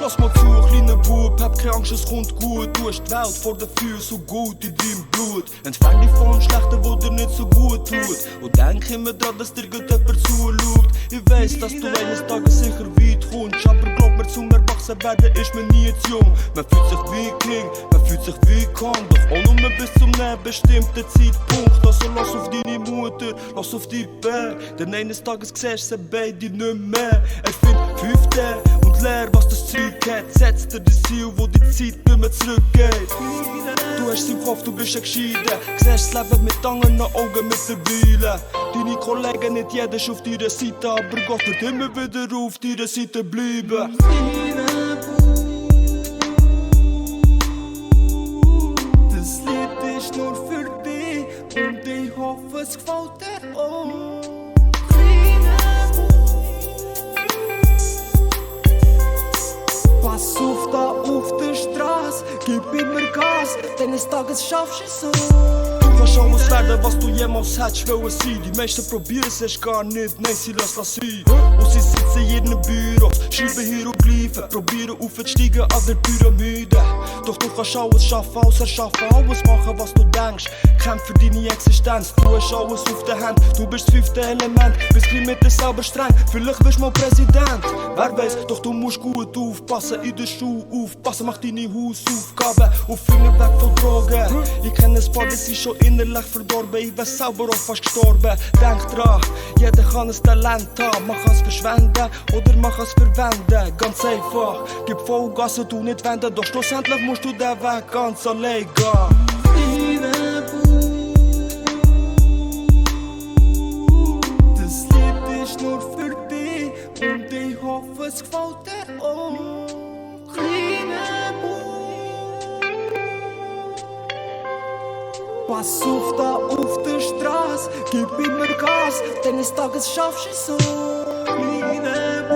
Lass mal zu, kleiner Bub, hab keine Angst, es kommt gut. Du hast die Welt vor den Füßen, so gut in deinem Blut. Entfern dich von Schlechten, wo dir nicht so gut tut. Und denk immer dran, dass dir gut jemand zuschaut. Ich weiss, dass du eines Tages sicher weit kommst. Aber glaub mir, zum Erwachsenwerden ist man nie zu jung. Man fühlt sich wie King, man fühlt sich wie Kong. Doch auch nur bis zum bestimmten Zeitpunkt. Also lass auf deine Mutter, lass auf dein Bär. Denn eines Tages siehst du beide nicht mehr. Er findet 5. Und leer, was das Zeug hat. Setzt dir das Ziel, wo die Zeit nicht mehr zurückgeht. Du hast im Kopf, du bist ein Gescheiter. Siehst das Leben mit anderen Augen mittlerweile. Deine Kollegen, nicht jeder ist auf deiner Seite. Aber Gott wird immer wieder auf deiner Seite bleiben. Das Lied ist nur für dich. Und ich hoffe, es gefällt dir auch. Pass auf da auf der Straße, gib immer Gas, denn eines Tages schaffst du es so. Du kannst alles werden, was du jemals hättest wollen sein. Die meisten probieren es erst gar nicht, nein, sie lassen es sein. Und sie sitzen in ihren Büros, schreiben Hieroglyphen, probieren aufzusteigen an der Pyramide. Doch du kannst alles schaffen, außer schaffen, alles machen, was du denkst. Kämpf für deine Existenz, du hast alles auf der Hand. Du bist das 5. Element, bist gleich mit dir selber streng. Vielleicht wirst du mal Präsident, wer weiß, doch du musst gut aufpassen. In der Schule aufpassen, mach deine Hausaufgaben und Finger weg von Drogen. Ich kenne ein paar, die sind schon innerlich verdorben. Ich wär selber auch fast gestorben. Denk dran, jeder kann ein Talent haben. Man kann es verschwenden oder man kann es verwenden. Ganz einfach, gib Vollgas und du nicht wenden. Doch schlussendlich musst du den Weg ganz allein gehen. Das Lied ist nur für dich und ich hoffe, es gefällt dir auch. Pass auf da auf der Straße, gib immer Gas, denn eines Tages schaffst du es so. Kleine